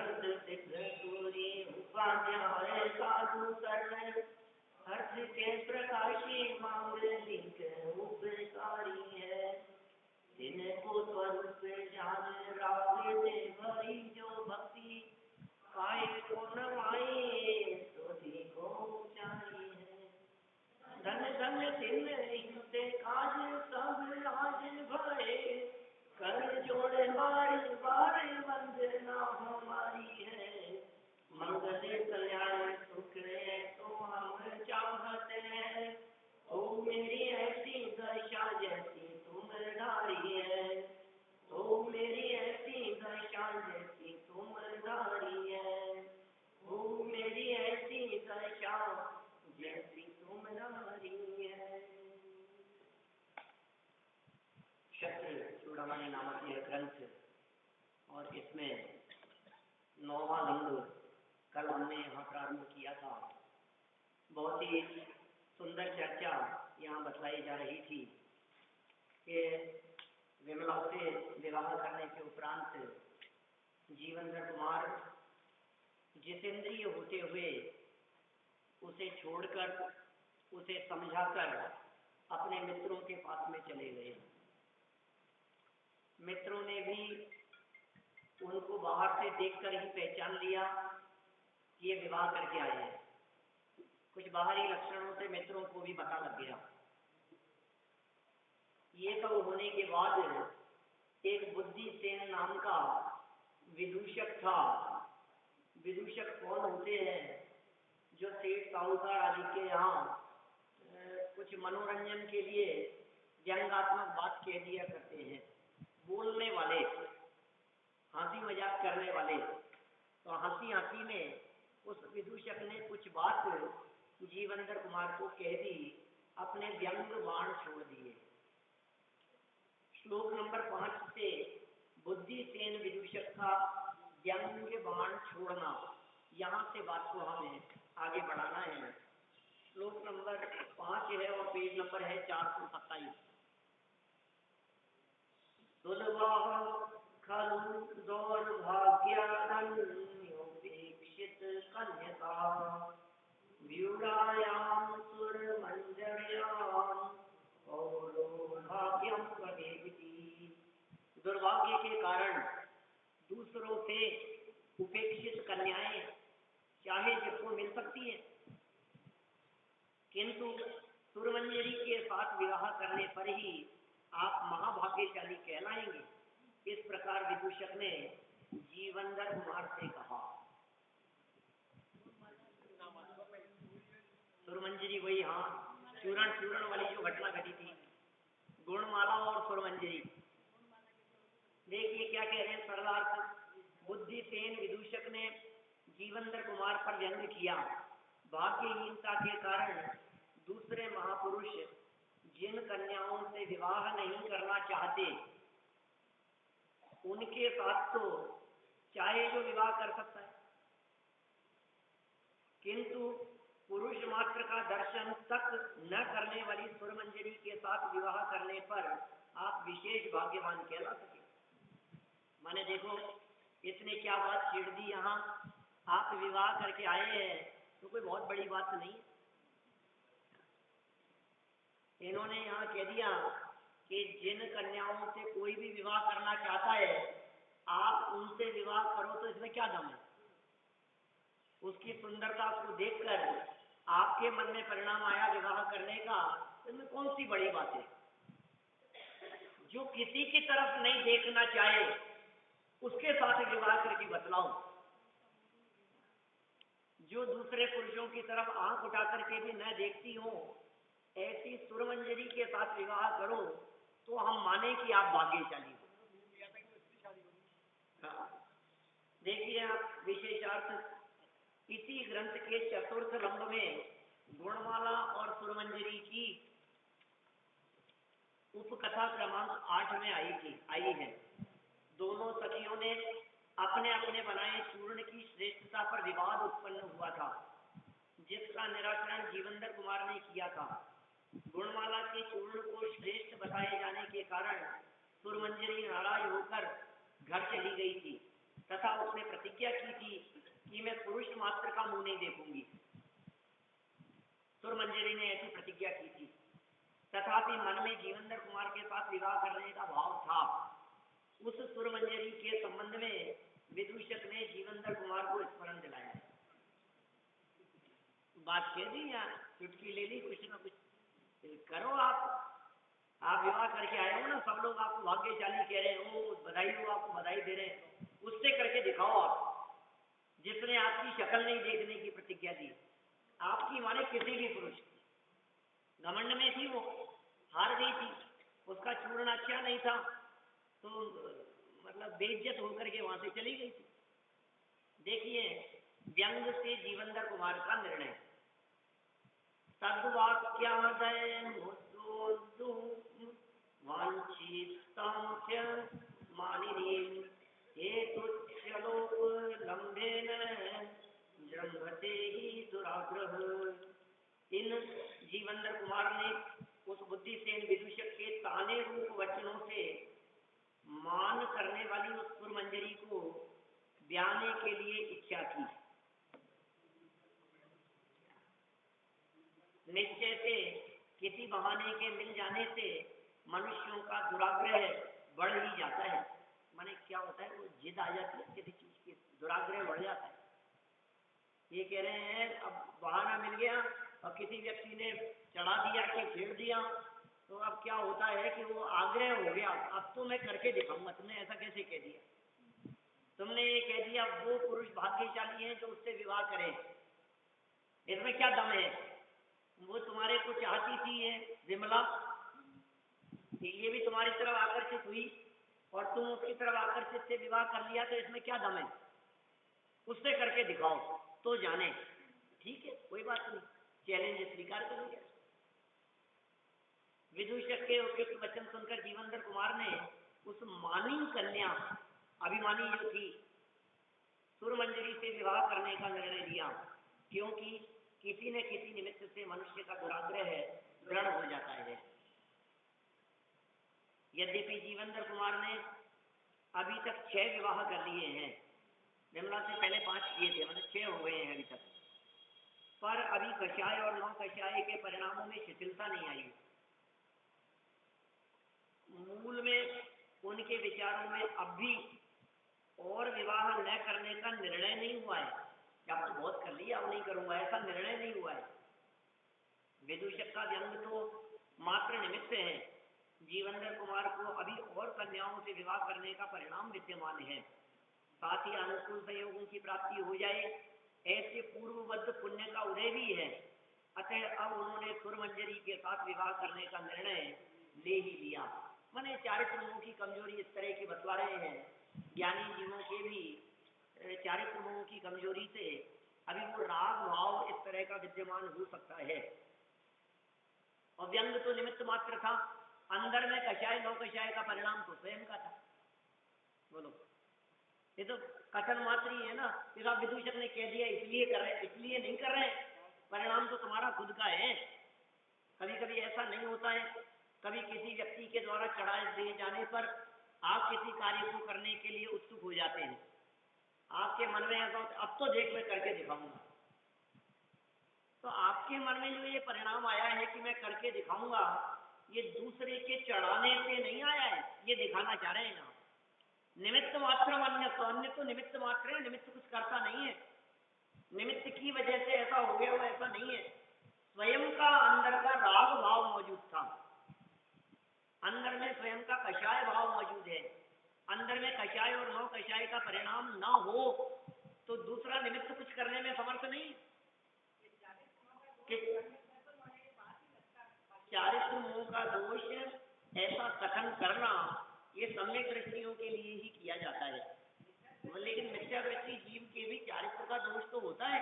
भक्त सिद्ध सूरी उपाध्याय साधु सरल हर्ष के प्रकाशी मांगलिक उपकारी है। जिनको स्वरूप जान राग दे भरी जो भक्ति पाए को नवाए सोधी को ऊंचाई है। धन धन दिन इनसे काज सब आज भरे कर जोड़े बार बार वंदना हमारी है। मंगल कल्याण सुख तो हम चाहते हैं। ओ मेरी ऐसी दशा जैसी तुम धारी है। ओ मेरी ऐसी दशा जैसी तुम धारी है। ओ मेरी ऐसी दशा जैसी तुम धारी है। क्षत्र चूड़ामणि नामक यह ग्रंथ और इसमें 9वां लंग कल हमने यहाँ प्रारंभ किया था। बहुत ही सुंदर चर्चा यहाँ बतलाई जा रही थी कि विमला से विवाह करने के उपरांत जीवेंद्र कुमार जितेंद्रिय होते हुए उसे छोड़कर उसे समझाकर अपने मित्रों के पास में चले गए। मित्रों ने भी उनको बाहर से देखकर ही पहचान लिया कि ये विवाह करके आए हैं। कुछ बाहरी लक्षणों से मित्रों को भी पता लग गया। ये सब होने के बाद एक बुद्धिसेन नाम का विदूषक था। विदूषक कौन होते हैं? जो सेठ साहूकार आदि के यहाँ कुछ मनोरंजन के लिए व्यंग्यात्मक बात कह दिया करते हैं। बोलने वाले, हंसी मजाक करने वाले। तो हंसी हंसी में उस विदूषक ने कुछ बात जीवेंद्र कुमार को कह दी, अपने व्यंग बाण छोड़ दिए। श्लोक नंबर 5 से बुद्धिसेन विदूषक का व्यंग बाण छोड़ना, यहाँ से बात को हमें आगे बढ़ाना है। श्लोक नंबर 5 है और पेज नंबर है 427। दुर्वाह खलु दौर्भाग्यादन्योपेक्षित कन्यका व्यूढ़ायां सुरमंजर्यां पौरोभाग्यं पदेति। दुर्भाग्य के कारण दूसरों से उपेक्षित कन्याएं चाहे जिसको मिल सकती हैं, किंतु सुरमंजरी के साथ विवाह करने पर ही आप महाभाग्यशाली कहलाएंगे। इस प्रकार विदूषक ने जीवेंद्र कुमार से कहा। सुरमंजरी वही, हाँ, चूरण वाली जो घटना घटी थी, गुणमाला और सुरमंजरी। देखिए क्या कह रहे हैं सरलार्थ। बुद्धिसेन विदूषक ने जीवेंद्र कुमार पर व्यंग किया। भाग्यहीनता के कारण दूसरे महापुरुष जिन कन्याओं से विवाह नहीं करना चाहते, उनके साथ तो चाहे जो विवाह कर सकता है, किंतु पुरुष मात्र का दर्शन तक न करने वाली सुरमंजरी के साथ विवाह करने पर आप विशेष भाग्यवान कहला सके। माने देखो, इसने क्या बात छेड़ दी यहाँ। आप विवाह करके आए हैं तो कोई बहुत बड़ी बात नहीं। इन्होंने यहाँ कह दिया कि जिन कन्याओं से कोई भी विवाह करना चाहता है, आप उनसे विवाह करो तो इसमें क्या दम है? उसकी सुंदरता को देखकर आपके मन में परिणाम आया विवाह करने का, इसमें कौन सी बड़ी बात है? जो किसी की तरफ नहीं देखना चाहे उसके साथ विवाह करके बतलाओ। जो दूसरे पुरुषों की तरफ आंख उठा करके भी न देखती हो, ऐसी सुरमंजरी के साथ विवाह करो तो हम माने कि आप भाग्यशाली हो। देखिए आप विशेषार्थ इसी ग्रंथ के चतुर्थ लंब में गुणमाला और सुरमंजरी की उपकथा क्रमांक 8 में आई है। दोनों सखियों ने अपने अपने बनाए चूर्ण की श्रेष्ठता पर विवाद उत्पन्न हुआ था, जिसका निराकरण जीवेंद्र कुमार ने किया था। गुणमाला के चूर्ण को श्रेष्ठ बताए जाने के कारण सुरमंजरी नाराज होकर घर चली गई थी। तथा उसने प्रतिज्ञा की थी कि मैं पुरुष मात्र का मुंह नहीं देखूंगी। सुरमंजरी ने ऐसी प्रतिज्ञा की थी। तथापि मन में जीवंदर कुमार के साथ विवाह करने का भाव था। उस सुरमंजरी के संबंध में विदूषक ने जीवंदर कुमार को स्मरण दिलाया। बात कह दी या चुटकी ले ली, कुछ ना कुछ करो। आप विवाह करके आए हो ना, सब लोग आपको भाग्यशाली कह रहे हो, बधाई हो, आपको बधाई दे रहे हैं, उससे करके दिखाओ। आप जिसने आपकी शक्ल नहीं देखने की प्रतिज्ञा दी, आपकी माने किसी भी पुरुष की घमंड में थी, वो हार गई थी, उसका चूर्ण अच्छा नहीं था, तो मतलब बेइज्जत होकर के वहां से चली गई थी। देखिए व्यंग से जीवंदर कुमार का निर्णय। तद्वाक्यादय वांछितांस्य मानिनीं हेतुच्छलोपलम्भेन जृंभते ही दुराग्रह। इन जीवंदर कुमार ने उस बुद्धिसेन विदूषक के ताने रूप वचनों से मान करने वाली उस सुरमंजरी को ब्याहने के लिए इच्छा की। निश्चय से किसी बहाने के मिल जाने से मनुष्यों का दुराग्रह बढ़ ही जाता है। माने क्या होता है, वो जिद आ जाती है किसी चीज की, दुराग्रह बढ़ जाता है। ये कह रहे हैं अब बहाना मिल गया और किसी व्यक्ति ने चढ़ा दिया कि छेड़ दिया, तो अब क्या होता है कि वो आग्रह हो गया, अब तो मैं करके दिखाऊंगा। तुमने ऐसा कैसे कह दिया? तुमने ये कह दिया वो पुरुष भाग्यशाली है जो उससे विवाह करे, इसमें क्या दम है? वो तुम्हारे को चाहती थी ये विमला, ये भी तुम्हारी तरफ आकर्षित हुई और तुम उसकी तरफ आकर्षित से विवाह कर लिया, तो इसमें क्या दम है? उससे करके दिखाओ तो जाने। ठीक है, कोई बात नहीं, चैलेंज स्वीकार कर लिया। विदूषक के उपयुक्त वचन सुनकर जीवंदर कुमार ने उस मानी कन्या अभिमानी जो थी सुरमंजरी से विवाह करने का निर्णय लिया, क्योंकि किसी न किसी निमित्त से मनुष्य का दुराग्रह दृढ़ हो जाता है। यद्यपि जीवंदर कुमार ने अभी तक 6 विवाह कर लिए हैं, विमला से पहले 5 किए थे, मतलब 6 हो गए हैं अभी तक, पर अभी कषाय और नौ कषाय के परिणामों में शिथिलता नहीं आई। मूल में उनके विचारों में अब भी और विवाह न करने का निर्णय नहीं हुआ है। अब तो बहुत कर लिया, अब नहीं करूंगा, ऐसा निर्णय नहीं हुआ है। विदूषक का व्यंग तो मात्र निमित्त है, जीवंदर कुमार को अभी और कन्याओं से विवाह करने का परिणाम विद्यमान है। साथ ही अनुकूल संयोगों की प्राप्ति हो जाए, ऐसे पूर्वबद्ध पुण्य का उदय भी है। अतः अब उन्होंने सुरमंजरी के साथ विवाह करने का निर्णय ले ही लिया। माने चारित्र की कमजोरी इस तरह की बतला रहे हैं, ज्ञानी जीवों के भी चारित्र की कमजोरी से अभी वो राग भाव इस तरह का विद्यमान हो सकता है। और व्यंग तो निमित्त मात्र था, अंदर में कषाय नौ कषाय का परिणाम तो स्वयं का था। बोलो, ये तो कथन मात्र ही है ना, फिर आप विदूषक ने कह दिया इसलिए कर रहे, इसलिए नहीं कर रहे, परिणाम तो तुम्हारा खुद का है। कभी कभी ऐसा नहीं होता है, कभी किसी व्यक्ति के द्वारा चढ़ा दिए जाने पर आप किसी कार्य को करने के लिए उत्सुक हो जाते हैं, आपके मन में ऐसा होता अब तो देख मैं करके दिखाऊंगा। तो आपके मन में जो ये परिणाम आया है कि मैं करके दिखाऊंगा, ये दूसरे के चढ़ाने से नहीं आया है, ये दिखाना चाह रहे हैं आप। निमित्त मात्र अन्य तो निमित्त मात्र है, निमित्त कुछ करता नहीं है। निमित्त की वजह से ऐसा हो गया, वो ऐसा नहीं है। स्वयं का अंदर का राग भाव मौजूद था, अंदर में स्वयं का कषाय भाव मौजूद है। अंदर में कषाय और नौ कषाय का परिणाम न हो तो दूसरा निमित्त कुछ करने में समर्थ नहीं। चारित्र मोह का दोष ऐसा कथन करना ये सम्यक दृष्टियों के लिए ही किया जाता है, लेकिन मिथ्या दृष्टि जीव के भी चारित्र का दोष तो होता है,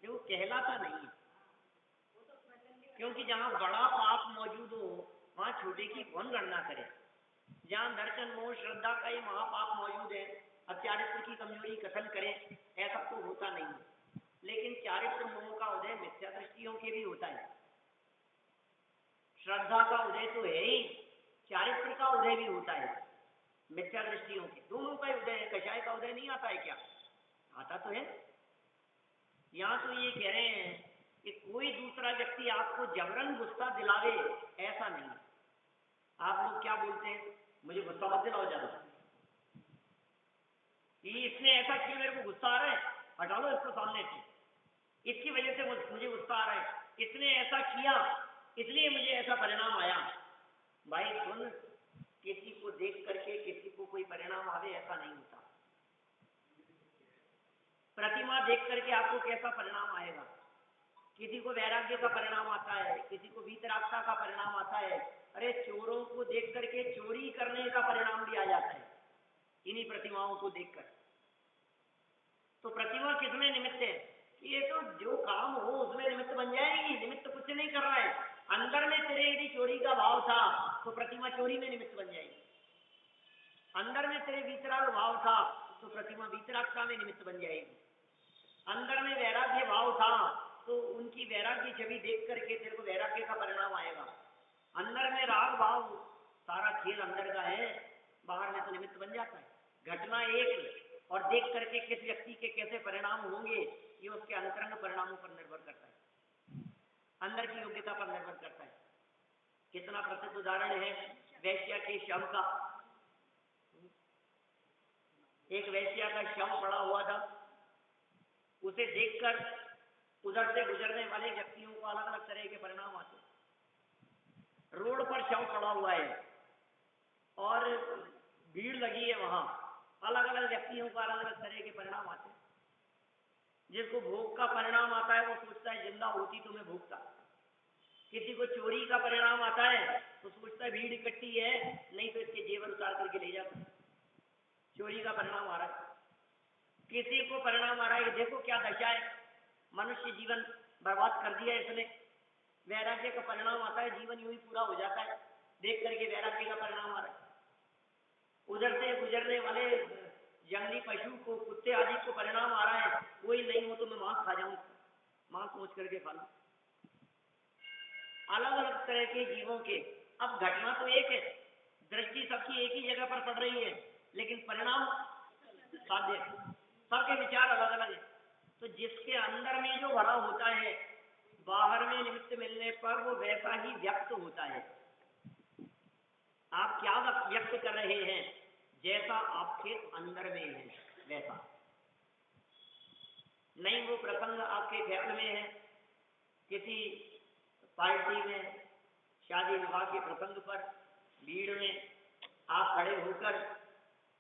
जो वो कहलाता नहीं है। क्योंकि जहाँ बड़ा पाप मौजूद हो वहाँ छोटे की कौन गणना करे। जहाँ दर्शन मोह श्रद्धा का ही महापाप मौजूद है, अब चारित्र की कमजोरी कथन करे, ऐसा तो होता नहीं है। लेकिन चारित्र मोह का उदय मिथ्या दृष्टियों के भी होता है, श्रद्धा का उदय तो है ही, चारित्र का उदय भी होता है। मिथ्या दृष्टियों की, दोनों का उदय है। कषाय का उदय नहीं आता है क्या? आता तो है। यहाँ तो ये कह रहे हैं कि कोई दूसरा व्यक्ति आपको जबरन गुस्सा दिलावे, ऐसा नहीं। आप लोग क्या बोलते हैं, मुझे गुस्सा मत दिलाओ ज्यादा, कि इसने ऐसा किया, मेरे को गुस्सा आ रहा है, हटा लो इसको सामने से, इसकी वजह से मुझे गुस्सा आ रहा है, इसने ऐसा किया इसलिए मुझे ऐसा परिणाम आया। भाई सुन, किसी को देख करके किसी को कोई परिणाम आवे, ऐसा नहीं होता। प्रतिमा देख करके आपको कैसा परिणाम आएगा? किसी को वैराग्य का परिणाम आता है, किसी को वीतरागता का परिणाम आता है। अरे चोरों को देख करके चोरी करने का परिणाम भी आ जाता है इन्हीं प्रतिमाओं को देखकर। तो प्रतिमा किसमें निमित्त है? ये तो जो काम हो उसमें निमित्त बन जाएगी। निमित्त कुछ नहीं कर रहा है। अंदर में तेरे यदि चोरी का भाव था तो प्रतिमा चोरी में निमित्त बन जाएगी। अंदर में तेरे वीतराग भाव था तो प्रतिमा वीतरागता में निमित्त बन जाएगी। अंदर में वैराग्य भाव था तो उनकी वैराग्य छवि देख करके तेरे को वैराग्य का परिणाम आएगा। अंदर में राग भाव, सारा खेल अंदर का है, बाहर में तो निमित्त बन जाता है। घटना एक, और देख करके किस व्यक्ति के कैसे परिणाम होंगे ये उसके अंतरंग परिणामों पर निर्भर करता है, अंदर की योग्यता पर निर्भर करता है। कितना प्रसिद्ध उदाहरण है वैश्या के शव का। एक वैश्या का शव पड़ा हुआ था, उसे देखकर उधर से गुजरने वाले व्यक्तियों को अलग अलग तरह के परिणाम आते। रोड पर शव पड़ा हुआ है और भीड़ लगी है, वहां अलग अलग व्यक्तियों को अलग अलग तरह के परिणाम आते। जिसको भोग का परिणाम आता है वो सोचता है जिंदा होती तो मैं भोगता। किसी को चोरी का परिणाम आता है तो सोचता है भीड़ इकट्ठी है, नहीं तो इसके जेवर उतार करके ले जाता। चोरी का परिणाम आ रहा है। किसी को परिणाम आ रहा है, देखो क्या दशा है, मनुष्य जीवन बर्बाद कर दिया इसने। वैराग्य का परिणाम आता है, जीवन यूं ही पूरा हो जाता है। देख करके वैराग्य का परिणाम आ रहा है। उधर से गुजरने वाले जंगली पशु को, कुत्ते आदि को परिणाम आ रहा है, कोई नहीं हो तो मैं मांस खा जाऊं, मांस सोच करके खा लूं। अलग अलग तरह के जीवों के। अब घटना तो एक है, दृष्टि सबकी एक ही जगह पर पड़ रही है, लेकिन परिणाम साध्य, सबके विचार अलग अलग है। तो जिसके अंदर में जो भरा होता है, बाहर में निमित्त मिलने पर वो वैसा ही व्यक्त होता है। आप क्या व्यक्त कर रहे हैं, जैसा आपके अंदर में है वैसा। नहीं वो प्रसंग आपके ख्याल में है, किसी पार्टी में, शादी विवाह के प्रसंग पर भीड़ में आप खड़े होकर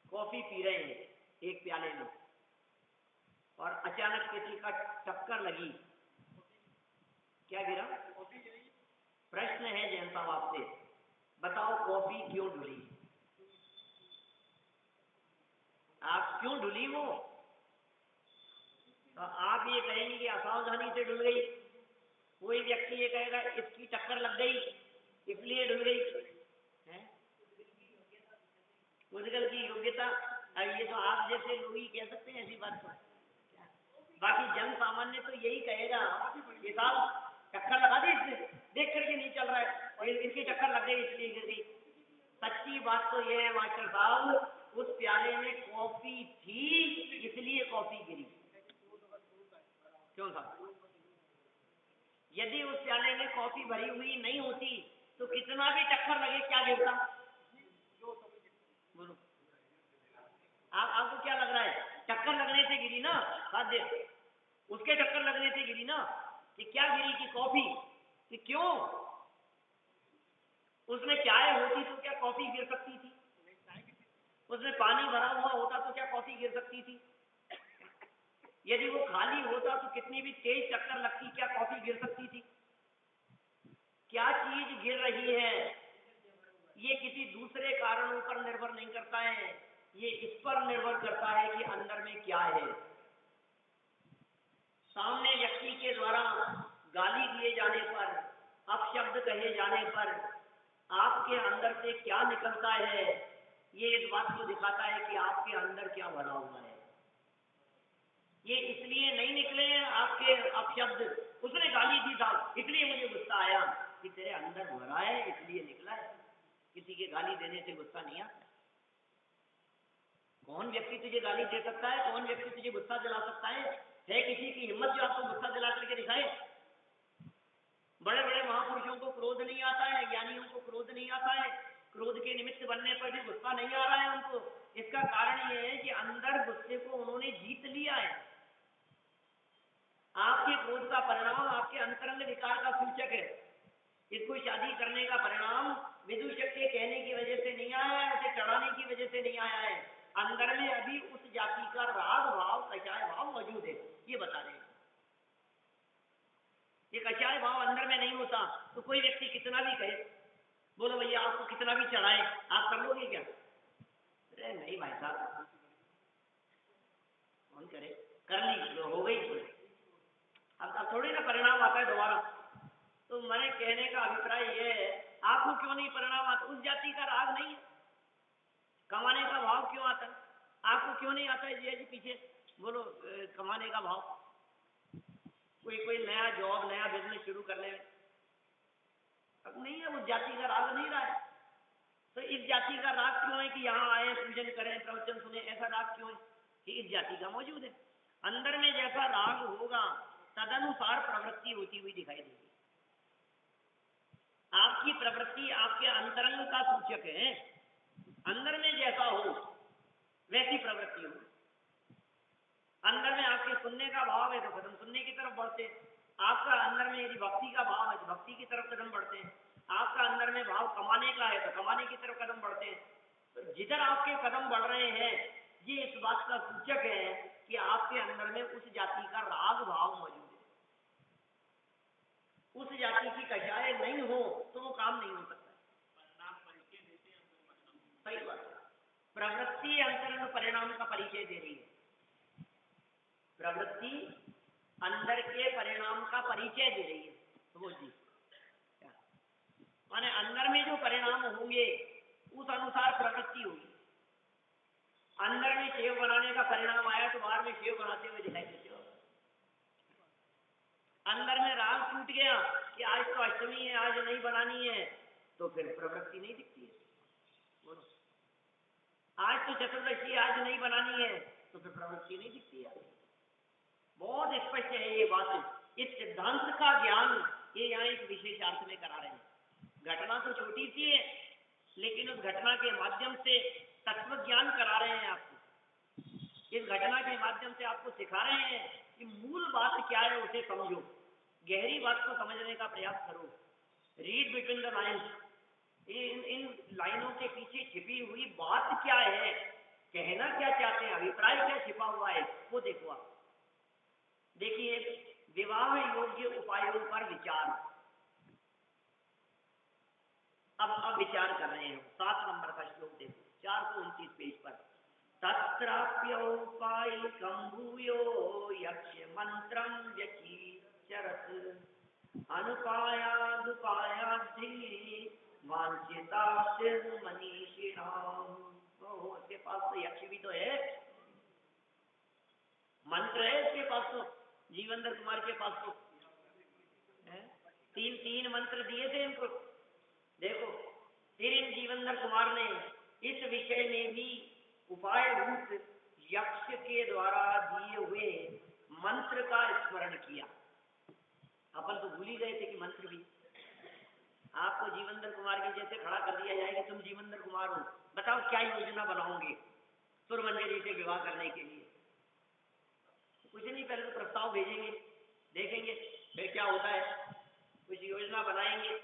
कॉफी पी रहे हैं एक प्याले में, और अचानक किसी का टक्कर लगी। क्या गिरा? प्रश्न है जैन साहब आपसे, बताओ कॉफी क्यों ढुली? आप क्यों ढुली वो? तो आप ये कहेंगे कि असावधानी से ढुल गई। कोई व्यक्ति ये कहेगा इसकी टक्कर लग गई इसलिए ढुल गई है। मुद्गल की योग्यता, ये तो आप जैसे लोग ही कह सकते हैं ऐसी बात को। बाकी जन सामान्य तो यही कहेगा कि साहब टक्कर लगा दी इसने, देख करके नहीं चल रहा है, और इनकी टक्कर लग गई इसलिए गिर गई। सच्ची बात तो यह है मास्टर साहब, उस प्याले में कॉफी थी इसलिए कॉफी गिरी। क्यों साहब? यदि उस प्याले में कॉफी भरी हुई नहीं होती तो कितना भी टक्कर लगे क्या गिरता? बोलो आपको क्या लग रहा है? टक्कर लगने से गिरी ना, साध्य उसके टक्कर लगने से गिरी ना। कि क्या गिरी? कि कॉफी। कि क्यों? उसमें चाय होती तो क्या कॉफी गिर सकती थी? उसमें पानी भरा हुआ होता तो क्या कॉफी गिर सकती थी? यदि वो खाली होता तो कितनी भी तेज टक्कर लगती, क्या कॉफी गिर सकती थी? क्या चीज गिर रही है ये किसी दूसरे कारणों पर निर्भर नहीं करता है, ये इस पर निर्भर करता है कि अंदर में क्या है। सामने व्यक्ति के द्वारा गाली दिए जाने पर, अपशब्द कहे जाने पर आपके अंदर से क्या निकलता है, ये इस बात को दिखाता है कि आपके अंदर क्या भरा हुआ है। ये इसलिए नहीं निकले आपके अपशब्द, उसने गाली दी साहब इसलिए मुझे गुस्सा आया, कि तेरे अंदर भरा है इसलिए निकला है। किसी के गाली देने से गुस्सा नहीं आता। कौन व्यक्ति तुझे गाली दे सकता है? कौन व्यक्ति तुझे गुस्सा दिला सकता है? किसी की हिम्मत जो आपको गुस्सा दिला करके दिखाए? बड़े बड़े महापुरुषों को क्रोध नहीं आता है, ज्ञानियों को क्रोध नहीं आता है, क्रोध के निमित्त बनने पर भी गुस्सा नहीं आ रहा है उनको। इसका कारण यह है कि अंदर गुस्से को उन्होंने जीत लिया है। आपके क्रोध का परिणाम आपके अंतरंग विकार का सूचक है। इसको शादी करने का परिणाम विदूषक के कहने की वजह से नहीं आया है, उसे चढ़ाने की वजह से नहीं आया है। अंदर में अभी उस जाति का राग भाव, कषाय भाव मौजूद है, ये बता रहे हैं। ये कषाय भाव अंदर में नहीं होता तो कोई व्यक्ति कितना भी कहे, बोलो भैया आपको कितना भी चढ़ाए, आप कर लोगे क्या? अरे नहीं भाई साहब, कौन करे, कर ली हो गई। अब थोड़ी ना परिणाम आता है दोबारा। तो मैंने कहने का अभिप्राय ये है, आपको क्यों नहीं परिणाम आता? उस जाति का राग नहीं है। कमाने का भाव क्यों आता है? आपको क्यों नहीं आता है जी पीछे? बोलो कमाने का भाव, कोई नया जॉब, नया बिजनेस शुरू करने में अब नहीं है, उस जाति का राग नहीं रहा है। तो इस जाति का राग क्यों है कि यहाँ आए, पूजन करें, प्रवचन सुने? ऐसा राग क्यों है कि इस जाति का मौजूद है। अंदर में जैसा राग होगा तदनुसार प्रवृत्ति होती हुई दिखाई देगी। आपकी प्रवृत्ति आपके अंतरंग का सूचक है। अंदर में जैसा हो वैसी प्रवृत्ति हो। अंदर में आपके सुनने का भाव है तो कदम सुनने की तरफ बढ़ते हैं। आपका अंदर में यदि भक्ति का भाव है तो भक्ति की तरफ कदम बढ़ते हैं। आपका अंदर में भाव कमाने का है तो कमाने की तरफ कदम बढ़ते हैं। तो जिधर आपके कदम बढ़ रहे हैं ये इस बात का सूचक है कि आपके अंदर में उस जाति का राग भाव मौजूद है। उस जाति की कषाय नहीं हो तो वो काम नहीं हो सकता। सही बात है। प्रवृत्ति अंतरंग परिणाम का परिचय दे रही है। प्रवृत्ति अंदर के परिणाम का परिचय दे रही है। तो वो जी माने अंदर में जो परिणाम होंगे उस अनुसार प्रवृत्ति होगी। अंदर में सेव बनाने का परिणाम आया तो बाहर में सेव बनाते हुए दिखाई देते हो। अंदर में राग टूट गया कि आज तो अष्टमी है, आज नहीं बनानी है, तो फिर प्रवृत्ति नहीं दिखती है। बोलो, आज तो चतुर्दशी, आज नहीं बनानी है, तो फिर प्रवृत्ति नहीं दिखती है। बहुत स्पष्ट है ये बात। इस सिद्धांत का ज्ञान ये यहाँ एक विशेष अर्थ में करा रहे हैं। घटना तो छोटी सी है लेकिन उस घटना के माध्यम से तत्व ज्ञान करा रहे हैं आपको। इस घटना के माध्यम से आपको सिखा रहे हैं कि मूल बात क्या है उसे समझो, गहरी बात को समझने का प्रयास करो। Read between the lines. इन लाइनों के पीछे छिपी हुई बात क्या है, कहना क्या चाहते हैं, अभिप्राय क्या छिपा हुआ है, वो देखो आप। देखिए, विवाह योग्य उपायों पर विचार। अब विचार कर रहे हैं। 7 नंबर का श्लोक देखो, 429 पेज पर। तत्राप्योपायिकं भूयो यक्ष मंत्रं व्यचरत् अनुपायादुपायाद्धि वांछितास्तिर्मनीषिणाम्। ओहो, इसके पास तो यक्ष भी तो है, मंत्र है इसके पास तो। जीवेंद्र कुमार के पास तो तीन मंत्र दिए थे इनको। देखो, फिर इन जीवेंद्र कुमार ने इस विषय में भी उपाय रूप यक्ष के द्वारा दिए हुए मंत्र का स्मरण किया। अपन तो भूल ही गए थे कि मंत्र भी। आपको जीवेंद्र कुमार के जैसे खड़ा कर दिया जाए कि तुम जीवेंद्र कुमार हो, बताओ क्या योजना बनाओगे सुरमंजरी से विवाह करने के लिए? कुछ नहीं, पहले तो प्रस्ताव भेजेंगे, देखेंगे फिर क्या होता है, कुछ योजना बनाएंगे,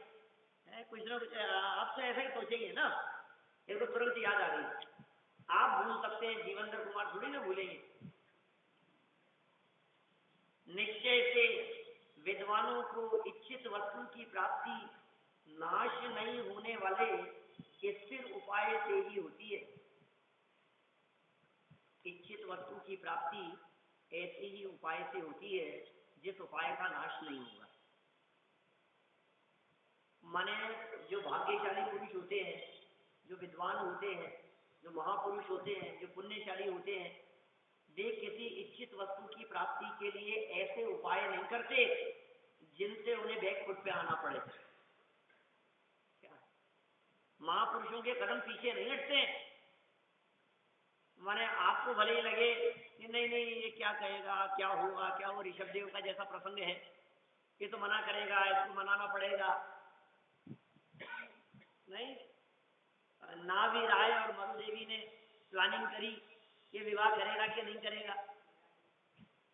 कुछ ना कुछ। आप तो ऐसा ही सोचेंगे ना। ये तो तुरंत याद आ गई। आप भूल सकते हैं, जीवेंद्र कुमार थोड़ी ना भूलेंगे। निश्चय से विद्वानों को इच्छित वस्तु की प्राप्ति नाश नहीं होने वाले स्थिर उपाय से ही होती है। इच्छित वस्तु की प्राप्ति ऐसे ही उपाय से होती है जिस उपाय का नाश नहीं होगा। माने जो भाग्यशाली पुरुष होते हैं, जो विद्वान होते हैं, जो महापुरुष होते हैं, जो पुण्यशाली होते हैं, वे किसी इच्छित वस्तु की प्राप्ति के लिए ऐसे उपाय नहीं करते जिनसे उन्हें बैकफुट पे आना पड़े। महापुरुषों के कदम पीछे नहीं हटते। माने आपको भले ही लगे कि नहीं नहीं ये क्या कहेगा, क्या होगा, क्या वो ऋषभदेव का जैसा प्रसंग है, ये तो मना करेगा, इसको मनाना पड़ेगा। नहीं, नाभि राय और मरुदेवी ने प्लानिंग करी ये विवाह करेगा कि नहीं करेगा।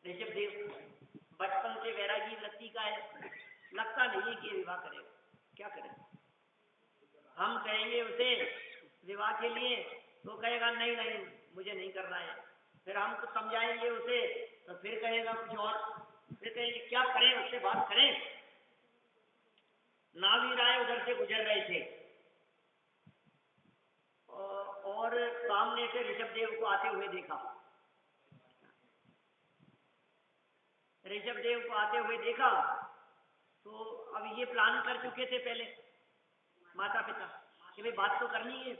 ऋषभदेव बचपन से वैरागी वृत्ति का है, लगता नहीं है कि ये विवाह करेगा। क्या करेगा? हम कहेंगे उसे विवाह के लिए तो कहेगा नहीं नहीं मुझे नहीं करना है। फिर हम कुछ समझाएंगे उसे तो फिर कहेगा कुछ और। फिर कहेंगे क्या करें, उससे बात करें। नाभि राय उधर से गुजर रहे थे और सामने से ऋषभदेव को आते हुए देखा। ऋषभदेव को आते हुए देखा तो अब ये प्लान कर चुके थे पहले माता पिता कि भाई बात तो करनी है।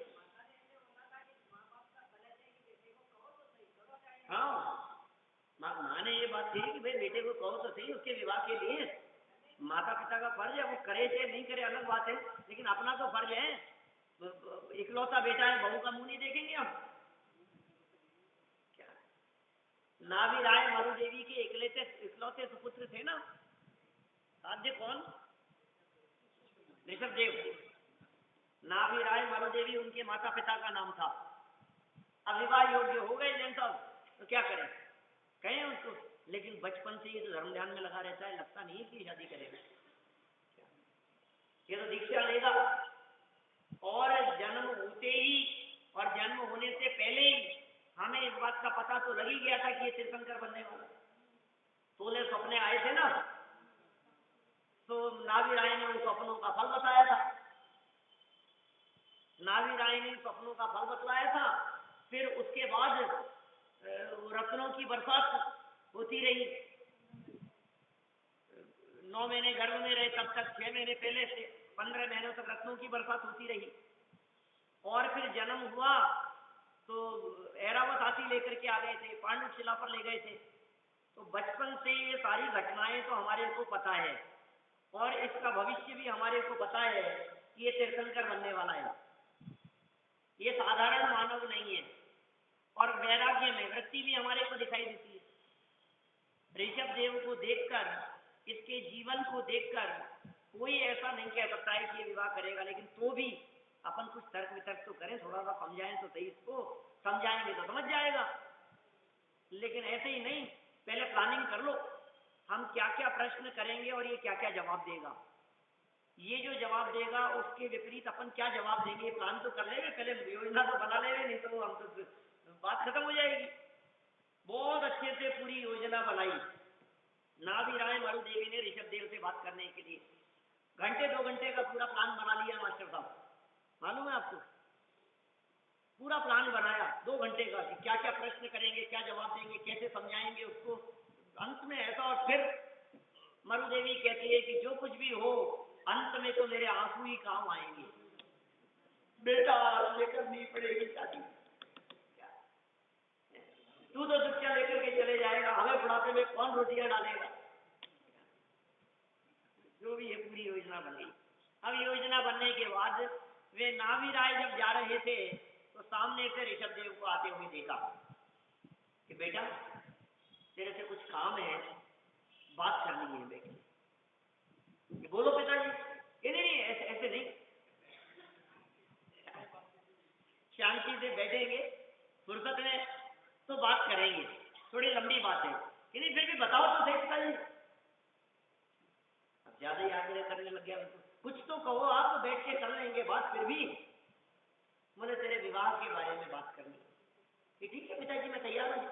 हाँ, माँ ने ये बात कही कि भाई बेटे को कहो तो सही, उसके विवाह के लिए माता पिता का फर्ज है, वो करे चाहे नहीं करे अलग बात है, लेकिन अपना तो फर्ज है। इकलौता बेटा है, बहू का मुंह नहीं देखेंगे हम क्या? नाभि राय मरुदेवी के इकलौते सुपुत्र थे ना। साध्य कौन? ऋषभदेव। नाभि राय मरुदेवी उनके माता पिता का नाम था। अब विवाह योग्य हो गए जैन साहब, तो क्या करें? कहें उसको, लेकिन बचपन से ये तो धर्म ध्यान में लगा रहता है, लगता नहीं है कि शादी करेगा। ये तो दीक्षा लेगा और जन्म होते ही और जन्म होने से पहले ही हमें इस बात का पता तो लग ही गया था कि ये तीर्थंकर बनने वाला। सोलह सपने आए थे ना, तो नाभि राय ने उन सपनों का फल बताया था। नाभि राय ने सपनों का फल बतलाया था। फिर उसके बाद रत्नों की बरसात होती रही। 9 महीने गर्भ में रहे तब तक, 6 महीने पहले से 15 महीनों तक रत्नों की बरसात होती रही। और फिर जन्म हुआ तो ऐरावत हाथी लेकर के आ गए थे, पांडु शिला पर ले गए थे। तो बचपन से ये सारी घटनाएं तो हमारे को पता है और इसका भविष्य भी हमारे को पता है कि ये तीर्थंकर बनने वाला है। ये साधारण मानव नहीं है। और वैराग्य में वृत्ति भी हमारे को दिखाई देती है। ऋषभदेव को देखकर, इसके जीवन को देखकर कोई ऐसा नहीं कह सकता है कि ये विवाह करेगा, लेकिन तो भी अपन कुछ तर्क वितर्क तो करें, थोड़ा सा समझाएं तो सही। इसको समझाएंगे तो समझ जाएगा, लेकिन ऐसे ही नहीं। पहले प्लानिंग कर लो, हम क्या क्या प्रश्न करेंगे और ये क्या क्या जवाब देगा। ये जो जवाब देगा उसके विपरीत अपन क्या जवाब देंगे, प्लान तो कर लेंगे, पहले योजना तो बना लेंगे, नहीं तो हम तो बात खत्म हो जाएगी। बहुत अच्छे से पूरी योजना बनाई नाभि राय मरुदेवी ने ऋषभदेव से बात करने के लिए। घंटे 2 घंटे का पूरा प्लान बना लिया मास्टर साहब, मालूम है आपको? पूरा प्लान बनाया 2 घंटे का कि क्या क्या प्रश्न करेंगे, क्या जवाब देंगे, कैसे समझाएंगे उसको। अंत में ऐसा, और फिर मरुदेवी कहती है कि जो कुछ भी हो अंत में तो मेरे आंसू ही काम आएंगे। बेटा लेकर नहीं पड़ेगी शादी, तू तो दुखिया लेकर के चले जाएगा, हमें बुढ़ापे में कौन रोटियां डालेगा। जो भी है पूरी योजना बन गई। अब योजना बनने के बाद वे नाभि राय जब जा रहे थे तो सामने से ऋषभदेव को आते हुए देखा कि बेटा तेरे से कुछ काम है, बात करनी है बेटे। बोलो पिताजी। ये नहीं ऐसे ऐसे नहीं, शांति से बैठेंगे, फुर्सत में तो बात करेंगे, थोड़ी लंबी बात है कि नहीं, फिर भी बताओ तो सही पिताजी। अब ज्यादा ही आग्रह करने लग गया, कुछ तो कहो आप, तो बैठ के कर लेंगे बात। फिर भी मुझे तेरे विवाह के बारे में बात करनी है। ठीक है पिताजी, मैं तैयार हूँ।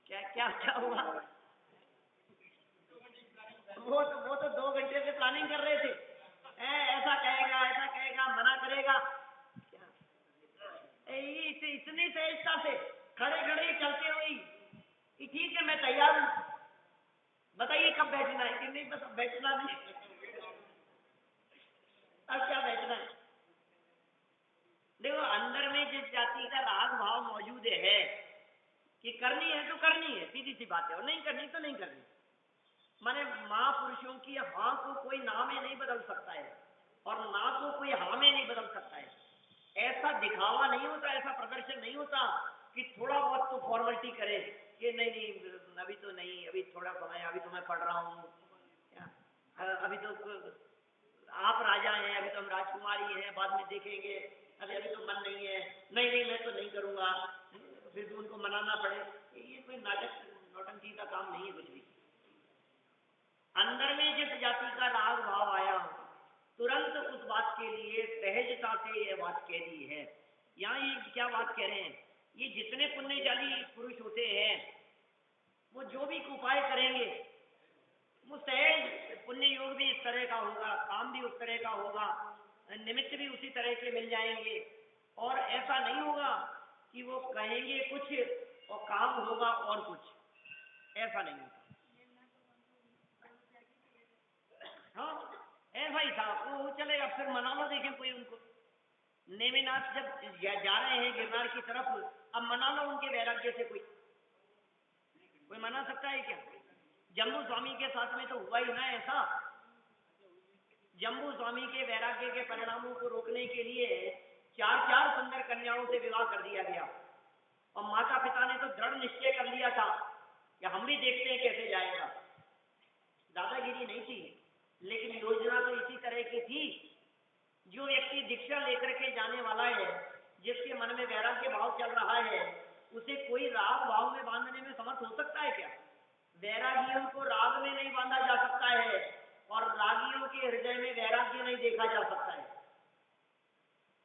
क्या क्या क्या हुआ? वो तो 2 घंटे से प्लानिंग कर रहे थे। ऐसा कहेगा, मना करेगा। इतनी सहजता से खड़े खड़े चलते हुई ठीक है मैं तैयार हूँ, बताइए कब बैठना है। कि नहीं बस बैठना नहीं, अब क्या बैठना है। देखो अंदर में जिस जाति का राग भाव मौजूद है कि करनी है तो करनी है, सीधी सी बात है, और नहीं करनी तो नहीं करनी। माने महापुरुषों की हाँ को कोई नाम ही नहीं बदल सकता है। और ना तो कोई हाँ में नहीं बदल सकता है। ऐसा दिखावा नहीं होता, ऐसा प्रदर्शन नहीं होता कि थोड़ा बहुत तो फॉर्मेलिटी करे कि नहीं नहीं अभी तो नहीं, अभी थोड़ा समय, अभी तो मैं पढ़ रहा हूँ, अभी तो आप राजा हैं, अभी तो हम राजकुमारी हैं, बाद में देखेंगे, अभी अभी तो मन नहीं है, नहीं नहीं मैं तो नहीं करूँगा, फिर भी उनको मनाना पड़े। ये कोई नाटक नौटंकी का काम नहीं है कुछ भी। अंदर में जिस जाति का राग भाव आया, तुरंत उस बात के लिए सहजता से यह बात कह दी है। यहाँ ये क्या बात कह रहे हैं, ये जितने पुण्यशाली पुरुष होते हैं वो जो भी उपाय करेंगे वो सहज पुण्य योग भी इस तरह का होगा, काम भी उस तरह का होगा, निमित्त भी उसी तरह के मिल जाएंगे, और ऐसा नहीं होगा कि वो कहेंगे कुछ और काम होगा और कुछ, ऐसा नहीं होता। हाँ ऐसा ही था, वो चलेगा, फिर मना लो, देखें कोई उनको नेमिनाथ जब जा रहे हैं गिरनार की तरफ, अब मना लो उनके वैराग्य से, कोई मना सकता है क्या? जम्बू स्वामी के साथ में तो हुआ ही ना ऐसा। जम्बू स्वामी के वैराग्य के परिणामों को रोकने के लिए 4 सुंदर कन्याओं से विवाह कर दिया गया, और माता पिता ने तो दृढ़ निश्चय कर लिया था कि हम भी देखते हैं कैसे जाएगा। दादागिरी नहीं थी, लेकिन योजना तो इसी तरह की थी। जो व्यक्ति दीक्षा लेकर के जाने वाला है, जिसके मन में वैराग्य भाव चल रहा है, उसे कोई राग भाव में बांधने में समर्थ हो सकता है क्या? वैरागियों को राग में नहीं बांधा जा सकता है, और रागियों के हृदय में वैराग्य नहीं देखा जा सकता है।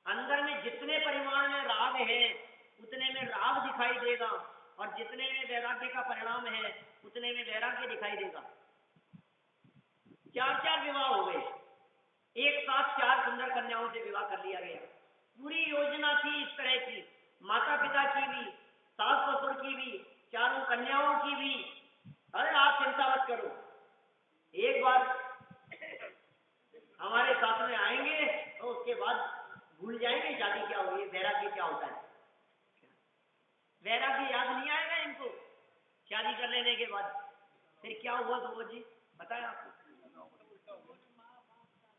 अंदर में जितने परिमाण में राग है उतने में राग दिखाई देगा, और जितने में वैराग्य का परिणाम है उतने में वैराग्य दिखाई देगा। 4 विवाह हो गए, एक साथ 4 सुंदर कन्याओं से विवाह कर लिया गया। पूरी योजना थी इस तरह की, माता पिता की भी, सास ससुर की भी, 4 कन्याओं की भी। अरे आप चिंता मत करो, एक बार हमारे साथ में आएंगे तो उसके बाद भूल जाएंगे शादी क्या हुई, वैराग्य क्या होता है। वैराग्य याद नहीं आएगा इनको शादी कर लेने के बाद। फिर क्या हुआ सुबोध जी, बताया आपको?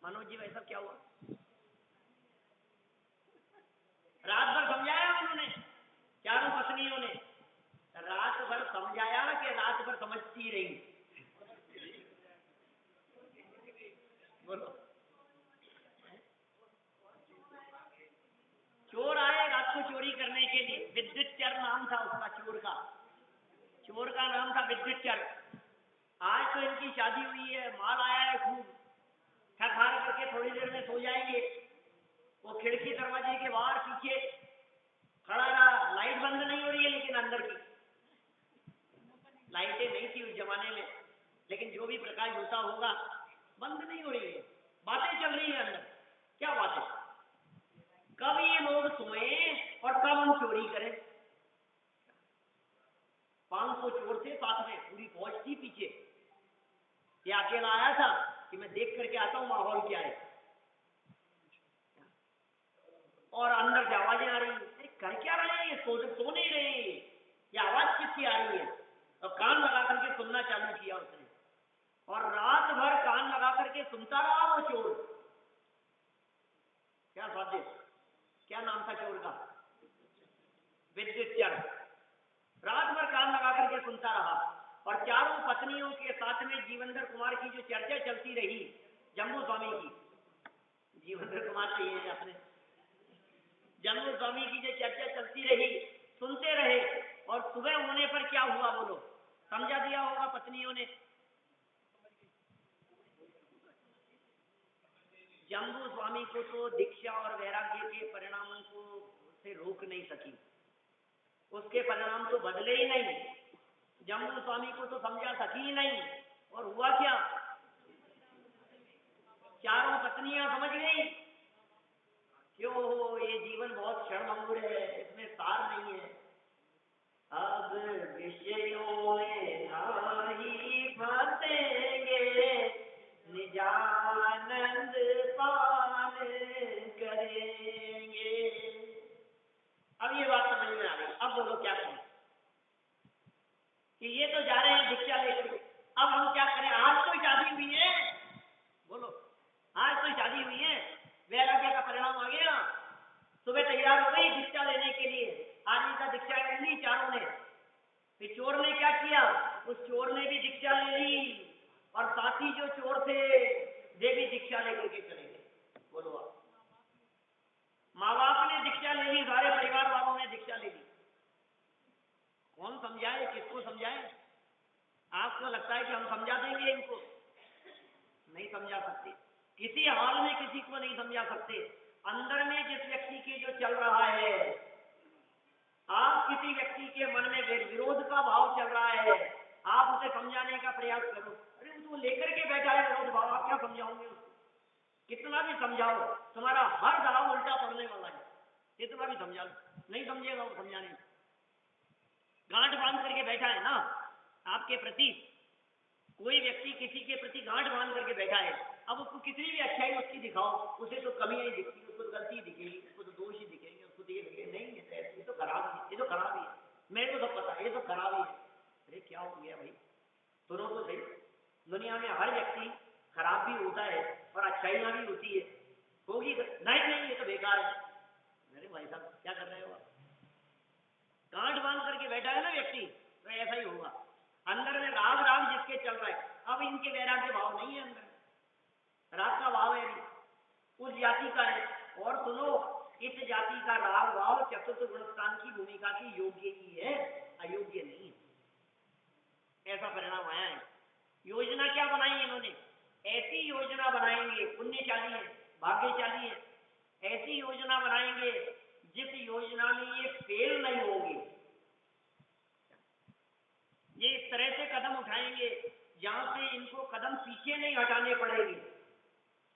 मनोज जी वैसा क्या हुआ? रात भर समझाया उन्होंने, 4 पत्नियों ने रात भर समझाया कि रात भर समझती रही। बोलो, चोर आए रात को चोरी करने के लिए, विद्युत चर नाम था उसका, चोर का नाम था विद्युत चर। आज तो इनकी शादी हुई है, माल आया है खूब, थक हार करके थोड़ी देर में सो जाएंगे। वो खिड़की दरवाजे के बाहर पीछे खड़ा रहा, लाइट बंद नहीं हो रही है, लेकिन अंदर की लाइटें नहीं थी उस जमाने में, लेकिन जो भी प्रकाश होता होगा बंद नहीं हो रही है, बातें चल रही है अंदर। क्या बात है, कब ये लोग सोए और कब हम चोरी करें। 500 चोर थे साथ में, पूरी फौज थी पीछे। ये अकेला आया था कि मैं देख करके आता हूं माहौल क्या है, और अंदर से आवाजें आ रही है, कर क्या रहे हैं ये, सो नहीं रहे हैं, ये आवाज किसकी आ रही है। और कान लगा करके सुनना चालू किया उसने, और रात भर कान लगा करके सुनता रहा वो चोर। क्या साध्य, क्या नाम था चोर का? विद्युत चर। रात भर कान लगा करके सुनता रहा, और 4 पत्नियों के साथ में जीवंदर कुमार की जो चर्चा चलती रही, जम्बू स्वामी की, जीवंदर कुमार तो ये है अपने, जम्बू स्वामी की जो चर्चा चलती रही, सुनते रहे। और सुबह होने पर क्या हुआ बोलो, समझा दिया होगा पत्नियों ने। जम्बू स्वामी को तो दीक्षा और वैराग्य के परिणामों को से रोक नहीं सकी, उसके परिणाम तो बदले ही नहीं, जम्बू स्वामी को तो समझा सकी ही नहीं। और हुआ क्या, 4 पत्नियां समझ गई क्यों हो, ये जीवन बहुत क्षणभंगुर है, इसमें सार नहीं है। अब विषयों में नाही फंसेंगे, निजानंद पान करेंगे। अब ये बात समझ में आ गई, अब बोलो क्या करें, कि ये तो जा रहे हैं दीक्षा लेकर, अब हम क्या करें। आज तो शादी हुई है, बोलो आज तो शादी हुई है, फिर चोर ने क्या किया, उस चोर ने भी दीक्षा ले ली और साथी जो चोर थे वे भी दीक्षा लेकर के चले गए। बोलो आप, माँ बाप ने दीक्षा ले ली, सारे परिवार वालों ने दीक्षा ले ली। कौन समझाए, किसको समझाए? आपको लगता है कि हम समझा देंगे इनको? नहीं समझा सकते, किसी हाल में किसी को नहीं समझा सकते। अंदर में जिस व्यक्ति के जो चल रहा है, आप किसी व्यक्ति के मन में विरोध का भाव चल रहा है, आप उसे समझाने का प्रयास करो। अरे वो लेकर के बैठा है विरोध भाव, आप क्या समझाओगे उसको? कितना भी समझाओ, तुम्हारा हर दबाव उल्टा पड़ने वाला है। कितना भी समझा लो, नहीं समझेगा वो समझाने में। गांठ बांध करके बैठा है ना आपके प्रति, कोई व्यक्ति किसी के प्रति गांठ बांध करके बैठा है, अब उसको कितनी भी अच्छाई उसकी दिखाओ, उसे तो कमियां ही दिखती, उसको तो गलती दिखेगी, उसको तो दोष ही दिखेंगे, उसको तो ये दिखेगा नहीं है, ये तो खराब है, ये तो खराब ही है, मेरे को सब पता है, ये तो खराब ही है। अरे क्या हो गया भाई, सुनो तो सही, दुनिया में हर व्यक्ति खराब भी होता है और अच्छाइयां भी होती है, होगी नहीं, ये तो बेकार है। अरे भाई साहब क्या कर रहे हो आप? गांठ बांध करके बैठा है ना व्यक्ति, तो ऐसा ही होगा। अंदर में राग राग जिसके चल रहा है, अब इनके वैराग्य भाव नहीं है, अंदर राग का भाव है, उस जाति का है। और सुनो, इस जाति का राग भाव चतुर्थ गुणस्थान की भूमिका के योग्य ही है, अयोग्य नहीं है। ऐसा परिणाम आया है। योजना क्या बनाई इन्होंने? ऐसी योजना बनाएंगे, पुण्यशाली है, भाग्यशाली है, ऐसी योजना बनाएंगे जिस योजना में ये फेल नहीं होंगे। ये इस तरह से कदम उठाएंगे जहां से इनको कदम पीछे नहीं हटाने पड़ेंगे।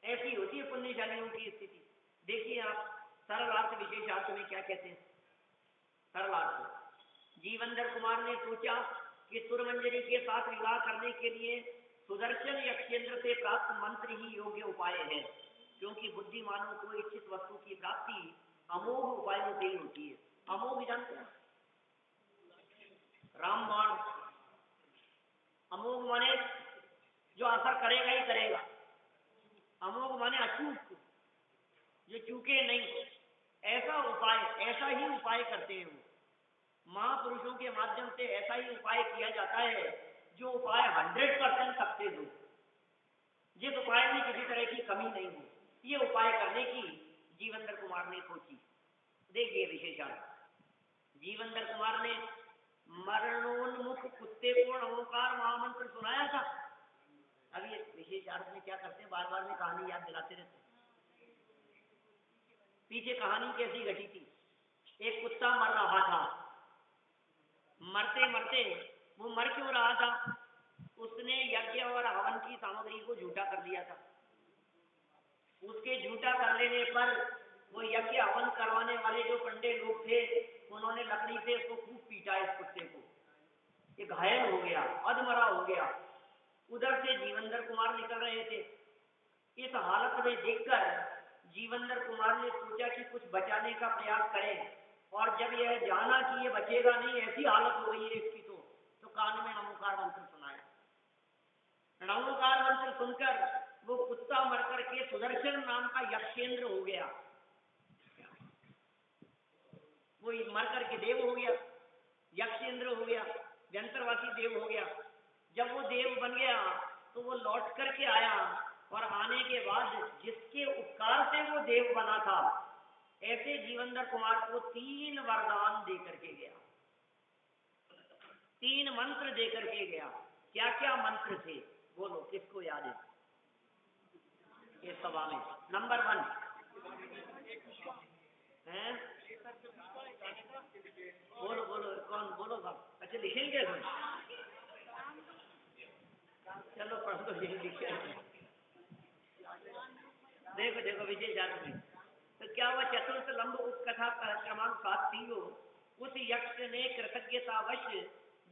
ऐसी होती है पुण्यशालियों की स्थिति। देखिए आप सरल अर्थ विशेष अर्थ में क्या कहते हैं। सरल अर्थ, जीवंदर कुमार ने सोचा कि सुरमंजरी के साथ विवाह करने के लिए सुदर्शन यक्षेंद्र से प्राप्त मंत्र ही योग्य उपाय है, क्योंकि बुद्धिमानों को इच्छित वस्तु की प्राप्ति अमोघ उपायों से ही होती है। अमोघ जानते हैं? रामबाण। अमोघ माने जो असर करेगा ही करेगा, अमोघ माने अचूक, जो चूके नहीं। ऐसा उपाय, ऐसा ही उपाय करते हैं वो महापुरुषों के माध्यम से। ऐसा ही उपाय किया जाता है जो उपाय 100% सक्सेस हो, जिस उपाय में किसी तरह की कमी नहीं हो। ये उपाय करने की जीवंदर कुमार ने सोची। देखिए विशेषण, जीवंदर कुमार ने मरणोन्मुख कुत्ते को ओंकार महामंत्र सुनाया था। अब ये विशेष अर्थ में क्या करते हैं, बार बार में कहानी याद दिलाते रहते हैं। पीछे कहानी कैसी घटी थी? एक कुत्ता मर रहा था, मरते मरते वो मर क्यों रहा था? उसने यज्ञ और हवन की सामग्री को झूठा कर दिया था। उसके झूठा कर लेने पर वो यज्ञ हवन करवाने वाले जो पंडित लोग थे, उन्होंने लकड़ी से उसको खूब पीटा। इस कुत्ते को ये घायल हो गया, अधमरा हो गया। उधर से जीवंदर कुमार निकल रहे थे। इस हालत में देखकर जीवंदर कुमार ने सोचा कि कुछ बचाने का प्रयास करें, और जब यह जाना कि ये बचेगा नहीं, ऐसी हालत हो गई है इसकी, तो कान में नमोकार मंत्र सुनाया। नमोकार मंत्र सुनकर वो कुत्ता मरकर के सुदर्शन नाम का यक्षेंद्र हो गया। वो मरकर के देव हो गया, यक्षेंद्र हो गया, यंत्रवासी देव हो गया। जब वो देव बन गया तो वो लौट करके आया, और आने के बाद जिसके उपकार से वो देव बना था, ऐसे जीवंदर कुमार को 3 वरदान दे करके गया, 3 मंत्र दे करके गया। क्या क्या मंत्र थे बोलो, किसको याद है इस सभा में? नंबर 1 है, बोलो बोलो, कौन बोलो साहब? अच्छा लिखेंगे तुम? चलो पढ़ दो, यही लिखे। देखो देखो विशेष अर्थ में तो क्या हुआ? चतुर्थ लंब उपकथा क्रमांक 7 थी वो। उस यक्ष ने कृतज्ञतावश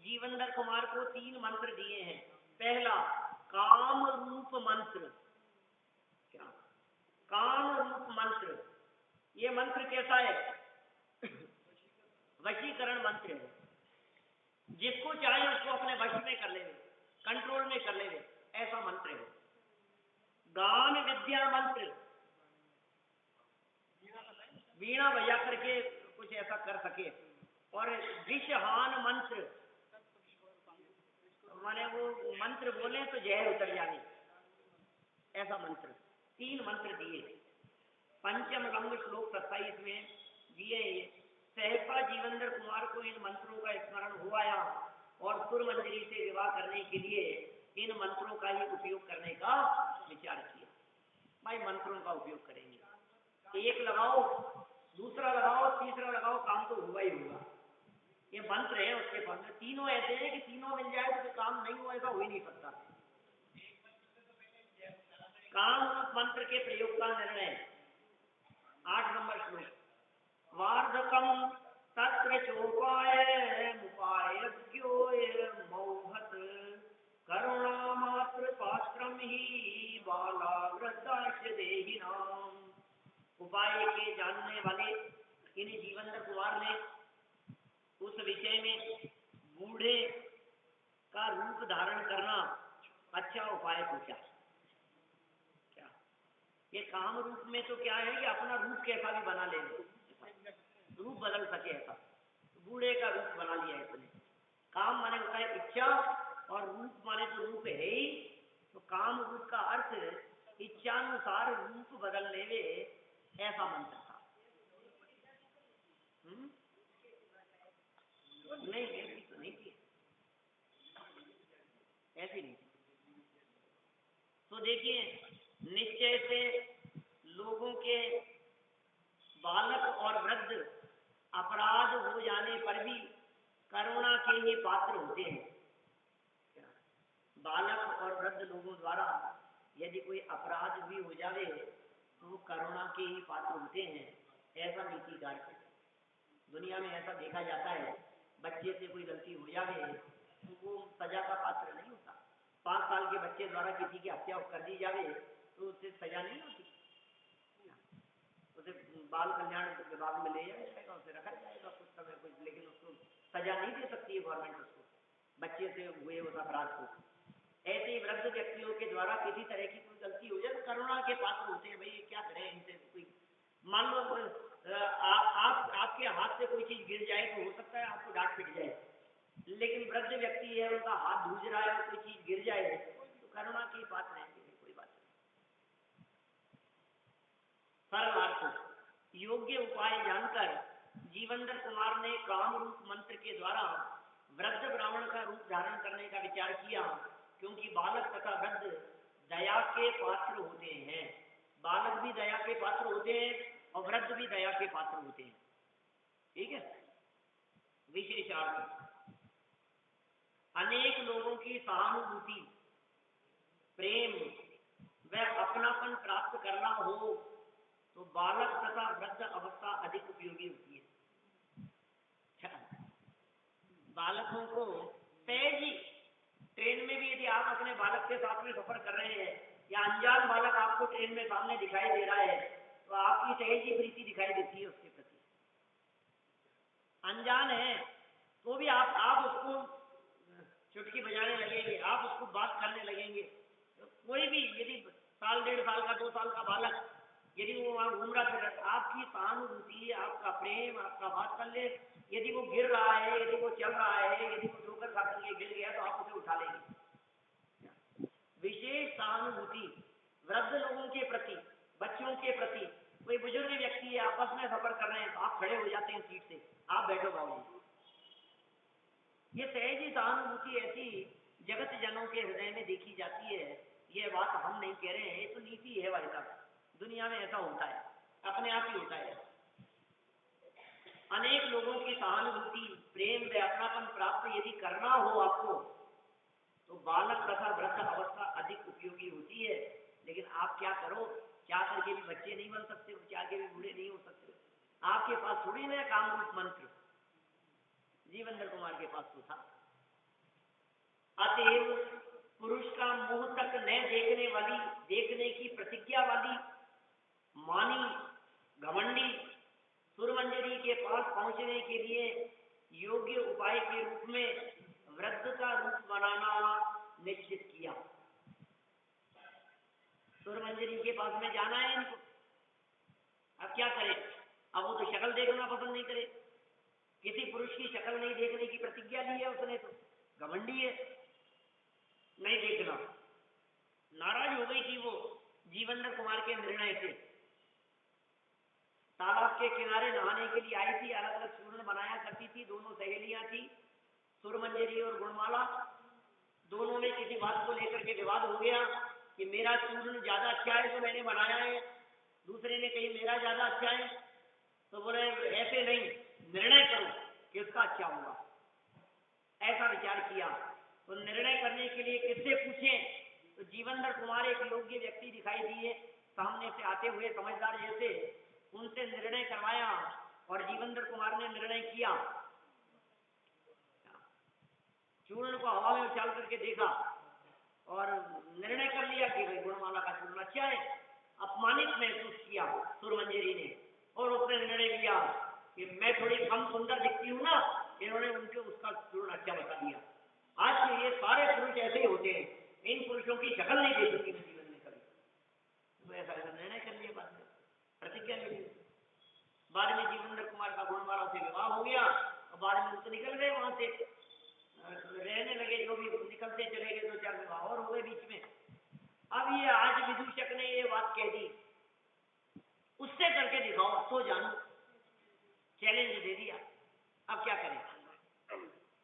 जीवंदर कुमार को 3 मंत्र दिए हैं। पहला काम रूप मंत्र। क्या? काम रूप मंत्र। ये मंत्र कैसा है? वशीकरण मंत्र है। जिसको चाहे उसको अपने वश में कर लेवे, कंट्रोल में कर लेवे, ऐसा मंत्र है। गान विद्या मंत्र, वीणा बजा करके कुछ ऐसा कर सके। और विषहान मंत्र, माने वो मंत्र बोले तो जहर उतर जाए, ऐसा मंत्र। 3 मंत्र दिए। पंचम लंग श्लोक 27 में दिए। सहसा जीवेंद्र कुमार को इन मंत्रों का स्मरण हुआ और सुरमंजरी से विवाह करने के लिए इन मंत्रों का ही उपयोग करने का विचार किया। भाई मंत्रों का उपयोग करेंगे, एक लगाओ, दूसरा लगाओ, तीसरा लगाओ, काम तो हुआ ही होगा। ये मंत्र है उसके पास में, तीनों ऐसे हैं कि तीनों मिल जाए तो काम नहीं हुआ, ऐसा हो ही नहीं सकता। काम रूप मंत्र के प्रयोग का निर्णय। 8 नंबर श्लोक। वार्धकम तत्र चोपाय मुपाय मौहत करुणा मात्र पात्रम ही बाला वृद्धाश्च देहिनाम। उपाय के जानने वाले इन जीवेंद्र कुमार ने उस विषय में बूढ़े का रूप धारण करना अच्छा उपाय पूछा। क्या ये काम रूप में तो क्या है कि अपना रूप कैसा भी बना ले, रूप बदल सके, ऐसा बूढ़े का रूप बना लिया इसने। काम माने होता है इच्छा और रूप माने तो रूप है ही, तो काम रूप का अर्थ इच्छानुसार रूप बदल लेवे, ऐसा मंत्र था। नहीं ऐसी तो नहीं थी, ऐसी नहीं थी। तो देखिए निश्चय से लोगों के बालक और वृद्ध अपराध हो जाने पर भी करुणा के ही पात्र होते हैं। बालक और वृद्ध लोगों द्वारा यदि कोई अपराध भी हो जावे तो वो करुणा के ही पात्र होते हैं, ऐसा नीतिकार है। दुनिया में ऐसा देखा जाता है, बच्चे से कोई गलती हो जावे तो वो सजा का पात्र नहीं होता। 5 साल के बच्चे द्वारा किसी की हत्या कर दी जावे तो उससे सजा नहीं होती, उसे बाल कल्याण विभाग में ले जाया जाएगा, उसे रखा जाएगा कुछ समय कुछ, लेकिन उसको सजा नहीं दे सकती है गवर्नमेंट उसको, बच्चे से हुए उस अपराध को। ऐसे ही वृद्ध व्यक्तियों के द्वारा किसी तरह की कोई गलती हो जाए तो करुणा के पात्र होते हैं। भाई क्या करें इनसे, कोई मान लो आपके हाथ से कोई चीज गिर जाए तो हो सकता है आपको डांट पिट जाए, लेकिन वृद्ध व्यक्ति है, उनका हाथ धूज रहा है और कोई चीज गिर जाए तो करुणा के पात्र है, कोई बात नहीं। सरल अर्थ। योग्य उपाय जानकर जीवेंद्र कुमार ने काम रूप मंत्र के द्वारा वृद्ध ब्राह्मण का रूप धारण करने का विचार किया, क्योंकि बालक तथा वृद्ध दया के पात्र होते हैं। बालक भी दया के पात्र होते हैं और वृद्ध भी दया के पात्र होते हैं। ठीक है। विशेषार्थ। अनेक लोगों की सहानुभूति, प्रेम व अपनापन प्राप्त करना हो तो बालक तथा वृद्ध अवस्था अधिक उपयोगी होती है। बालकों को सहज ही ट्रेन में भी यदि आप अपने बालक के साथ में सफर कर रहे हैं या अनजान बालक आपको ट्रेन में सामने दिखाई दे रहा है तो आपकी सहज ही प्रीति दिखाई देती है उसके प्रति। अनजान है तो भी आप उसको चुटकी बजाने लगेंगे, आप उसको बात करने लगेंगे। तो कोई भी यदि 1.5 साल का 2 साल का बालक यदि वो वहां घूम रहा फिर आपकी सहानुभूति, आपका प्रेम, आपका वात्सल्य, यदि वो गिर रहा है, यदि वो चल रहा है, यदि वो ठोकर खा करके गिर गया तो आप उसे उठा लेंगे। विशेष सहानुभूति वृद्ध लोगों के प्रति, बच्चों के प्रति। कोई बुजुर्ग व्यक्ति है, आपस में सफर कर रहे हैं तो आप खड़े हो जाते हैं सीट से, आप बैठो बाबू। ये सहज सहानुभूति ऐसी जगत जनों के हृदय में देखी जाती है। ये बात हम नहीं कह रहे हैं, ये तो नीति है भाई साहब, दुनिया में ऐसा होता है, अपने आप ही होता है। अनेक लोगों की सहानुभूति, प्रेम व अपनापन प्राप्त यदि करना हो आपको तो बालक तथा वृद्ध अवस्था अधिक उपयोगी होती है। लेकिन आप क्या करो, क्या करके भी बच्चे नहीं बन सकते, क्या के भी बूढ़े नहीं हो सकते। आपके पास थोड़ी ना काम रूप मंत्र, जीवेंद्र कुमार के पास तो था। अतएव पुरुष का मुंह तक न देखने वाली, देखने की प्रतिज्ञा वाली, मानी, घमंडी सुरमंजरी के पास पहुंचने के लिए योग्य उपाय के रूप में वृद्ध का रूप बनाना निश्चित किया। सुरमंजरी के पास में जाना है इनको, अब क्या करें, अब वो तो शक्ल देखना पसंद नहीं करे, किसी पुरुष की शक्ल नहीं देखने की प्रतिज्ञा ली है उसने, तो घमंडी है। नहीं देखना। नाराज हो गई थी वो जीवेंद्र कुमार के निर्णय से। तालाब के किनारे नहाने के लिए आई थी, अलग अलग चूर्ण बनाया करती थी, दोनों सहेलियां थी, सुरमंजरी और गुणमाला। दोनों में किसी बात को लेकर के विवाद हो गया कि मेरा चूर्ण ज्यादा अच्छा है तो मैंने बनाया है, दूसरे ने कही मेरा ज्यादा अच्छा है। तो बोले ऐसे नहीं, निर्णय करो किसका अच्छा होगा। ऐसा विचार किया। तो निर्णय करने के लिए किससे पूछें? तो जीवेंद्र कुमार एक योग्य व्यक्ति दिखाई दिए सामने से आते हुए, समझदार जैसे, उनसे निर्णय करवाया और जीवेंद्र कुमार ने निर्णय किया। चूर्ण को हवा में उछाल करके देखा और निर्णय कर लिया कि भाई गुणमाला का चूर्ण अच्छा है। अपमानित महसूस किया सुरमंजरी ने और उसने निर्णय लिया कि मैं थोड़ी कम सुंदर दिखती हूँ ना, इन्होंने उनके उसका चूर्ण अच्छा बता दिया। आज के ये सारे पुरुष ऐसे ही होते हैं, इन पुरुषों की शक्ल नहीं देखूंगी मैं जीवन में कभी। तो ऐसा निर्णय कर लिया, बाद में प्रतिज्ञा ले ली। बाद में जीवेंद्र कुमार का गुणमाला से विवाह हो गया और बाद में तो निकल गए वहां से, रहने लगे, जो भी निकलते चले गए, 2-4 विवाह और हो गए बीच में। अब ये आज विदूषक ने ये बात कह दी, उससे करके दिखाओ तो जानू, चैलेंज दे दिया। अब क्या करें?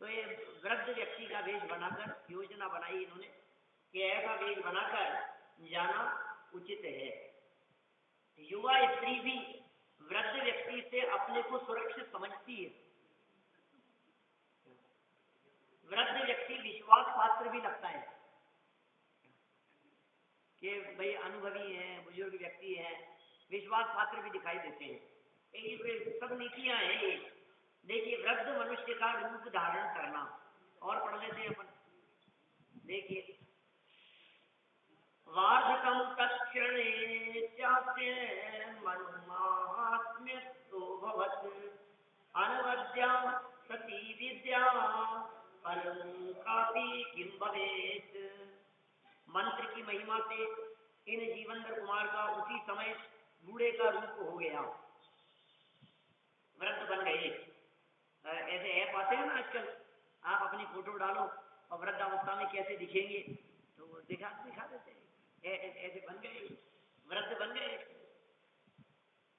तो ये वृद्ध व्यक्ति का वेश बनाकर योजना बनाई इन्होंने कि ऐसा वेश बनाकर जाना उचित है। युवा स्त्री भी वृद्ध व्यक्ति से अपने को सुरक्षित समझती है। वृद्ध व्यक्ति विश्वास पात्र भी लगता है कि भाई अनुभवी हैं, बुजुर्ग व्यक्ति हैं, विश्वास पात्र भी दिखाई देते हैं। ये सब नीतियां हैं ये। देखिए, वृद्ध मनुष्य का रूप धारण करना, और पढ़ लेते हैं अपन। देखिए, वार्धकम तत्क्षणे चास्य मनुमात्म्यस्तो भवत् अनवद्या सती विद्या फलं कापि किं भवेत्। मंत्र की महिमा से इन जीवेंद्र कुमार का उसी समय बूढ़े का रूप हो गया, वृद्ध बन गए। ऐसे ऐप आते हैं ना आजकल, आप अपनी फोटो डालो और वृद्धावस्था में कैसे दिखेंगे तो वो दिखा देते हैं। ऐसे बन गए, वृद्ध बन गए।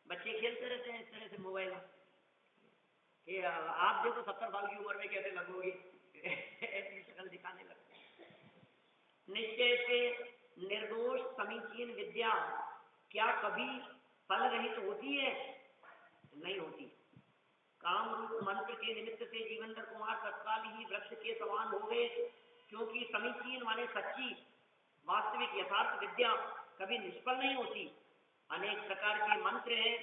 बच्चे खेलते रहते हैं इस तरह से मोबाइल में कि आप देखो 70 साल की उम्र में कैसे लगोगे, ऐसी शक्ल दिखाने लगते हैं। निश्चय से निर्दोष समीचीन विद्या क्या कभी फल रहित होती है? नहीं होती। काम रूप मंत्र के निमित्त से जीवेंद्र कुमार तत्काल ही वृक्ष के समान हो गए, क्योंकि समीचीन माने सच्ची, वास्तविक, यथार्थ विद्या कभी निष्फल नहीं होती। अनेक प्रकार के मंत्र हैं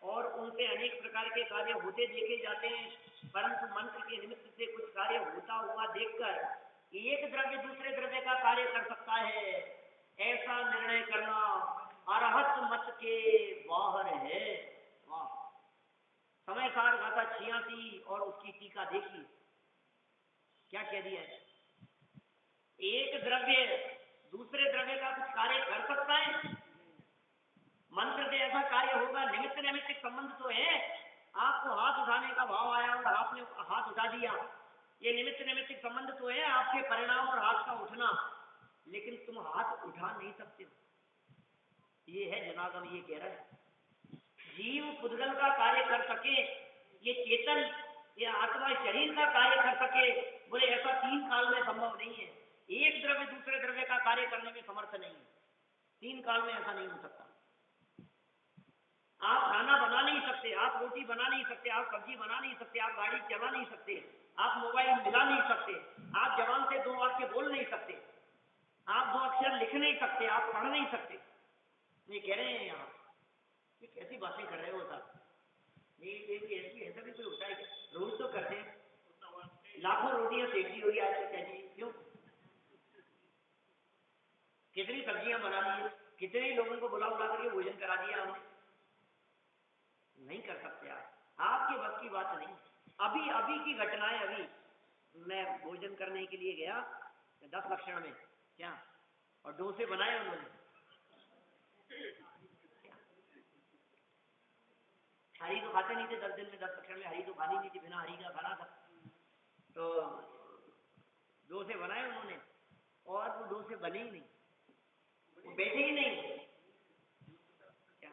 और उनसे अनेक प्रकार के कार्य होते देखे जाते हैं, परंतु मंत्र के निमित्त से कुछ कार्य होता हुआ देखकर एक द्रव्य दूसरे द्रव्य का कार्य कर सकता है, ऐसा निर्णय करना अरहत मत के बाहर है। वाह! समय सार गाथा 86 और उसकी टीका देखिए क्या कह दिया है। एक द्रव्य दूसरे द्रव्य का कुछ कार्य कर सकता है? मंत्र से ऐसा कार्य होगा? निमित्त नैमित्तिक संबंध तो है। आपको हाथ उठाने का भाव आया और आपने हाथ उठा दिया, ये निमित्त नैमित्तिक संबंध तो है आपके परिणाम और हाथ का उठना, लेकिन तुम हाथ उठा नहीं सकते। ये है जनागम, ये कह रहा है जीव पुद्गल का कार्य कर सके, ये चेतन, ये आत्मा शरीर का कार्य कर सके, बोले ऐसा 3 काल में संभव नहीं है। एक द्रव्य दूसरे द्रव्य का कार्य करने में समर्थ नहीं है, 3 काल में ऐसा नहीं हो सकता। आप खाना बना नहीं सकते, आप रोटी बना नहीं सकते, आप सब्जी बना नहीं सकते, आप गाड़ी चला नहीं सकते, आप मोबाइल मिला नहीं सकते, आप जबान से 2 वाक्य बोल नहीं सकते, आप 2 अक्षर लिख नहीं सकते, आप पढ़ नहीं सकते। ये कह रहे हैं यहाँ, ये कैसी बातें कर रहे हो साहब? ये ऐसी ऐसा भी कोई होता है क्या? रोज तो करते हैं, लाखों रोटियां सेक दी होगी आज तक, क्यों? कितनी सब्जियां बना दी, कितने लोगों को बुला बुला करके भोजन करा दिया हमने। नहीं कर सकते आप, आपके बस की बात नहीं। अभी अभी की घटनाएं, अभी मैं भोजन करने के लिए गया 10 लक्षण में, क्या और डोसे बनाए उन्होंने, हरी तो खाते नहीं थे 10 दिन में, 10 लक्षण में हरी तो खानी नहीं थी, बिना हरी का खाना था। तो डोसे बनाए उन्होंने और वो डो से बने ही नहीं, वो बैठे ही नहीं। क्या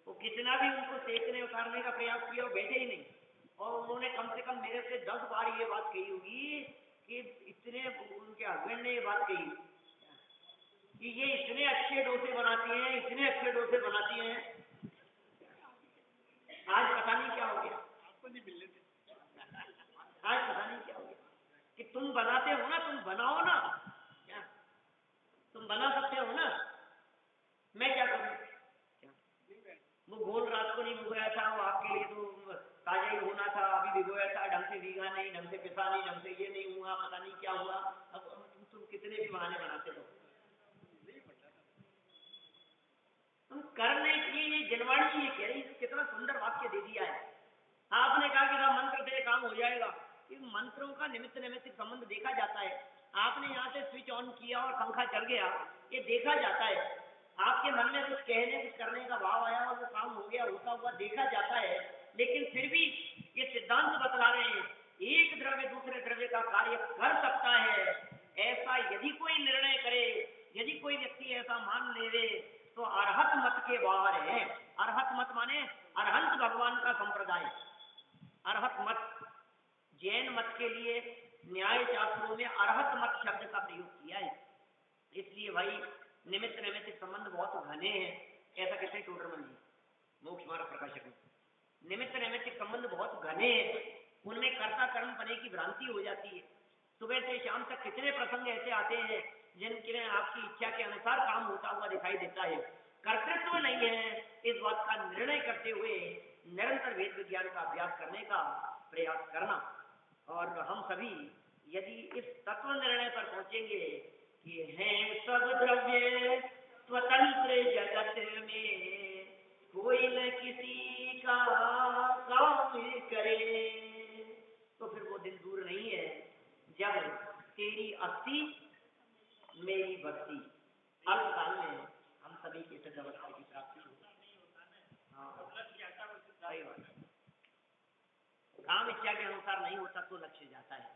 वो कितना भी उनको सेकने उतारने का प्रयास किया, वो बैठे ही नहीं। और उन्होंने कम से कम मेरे से 10 बार ये बात कही होगी कि इतने, उनके हस्बैंड ने ये बात कही कि ये इतने अच्छे डोसे बनाती हैं, इतने अच्छे डोसे बनाती हैं। आज पता नहीं क्या हो गया, आज पता नहीं क्या हो गया कि तुम बनाते हो ना, तुम बनाओ ना, क्या तुम बना सकते हो ना, मैं क्या करूं? क्या वो घोल रात को नहीं भिगोया था, वो आपके लिए तो ताजा ही होना था, अभी भिगोया था, ढंग से भीगा नहीं, ढंग से पिसा नहीं, ढंग से ये नहीं हुआ, पता नहीं क्या हुआ। अब तुम कितने भी बहाने बनाते हो, तुम करने की ये जनवाणी ये कह रही, कितना सुंदर वाक्य दे दिया है। आपने कहा कि मंत्र से काम हो जाएगा, कि मंत्रों का निमित्त नैमित्तिक संबंध देखा जाता है। आपने यहाँ से स्विच ऑन किया और पंखा चल गया, ये देखा जाता है। आपके मन में कुछ कहने कुछ करने का भाव आया और वो काम हो गया, होता हुआ देखा जाता है। लेकिन फिर भी ये सिद्धांत बतला रहे हैं, एक द्रव्य दूसरे द्रव्य का कार्य कर सकता है। ऐसा यदि कोई निर्णय करे, यदि कोई व्यक्ति ऐसा मान ले तो अरहत मत के बाहर है। अरहत मत माने अरहंत भगवान का संप्रदाय। अरहत मत, जैन मत के लिए न्याय शास्त्रों में अरहत मत शब्द का प्रयोग किया है। इसलिए भाई निमित्त नैमित्तिक संबंध बहुत घने हैं, ऐसा कहते हैं टोडरमल जी, मोक्ष मार्ग प्रकाशक में। निमित्त नैमित्तिक संबंध बहुत घने हैं, उनमें कर्ता कर्म पने की भ्रांति हो जाती है। सुबह से शाम तक कितने प्रसंग ऐसे आते हैं जिनके आपकी इच्छा के अनुसार काम होता हुआ दिखाई देता है। कर्तृत्व नहीं है, इस बात का निर्णय करते हुए निरंतर वेद विज्ञान का अभ्यास करने का प्रयास करना। और हम सभी यदि इस तत्व निर्णय पर पहुंचेंगे कि हैं सब द्रव्य स्वतंत्र जगत में, कोई न किसी का काम करे, तो फिर वो दिन दूर नहीं है जब तेरी अस्थि मेरी भक्ति अल्पकाल में हम सभी की इस अवस्था की प्राप्ति हो। हाँ सही बात, काम इच्छा के अनुसार नहीं होता तो लक्ष्य जाता है।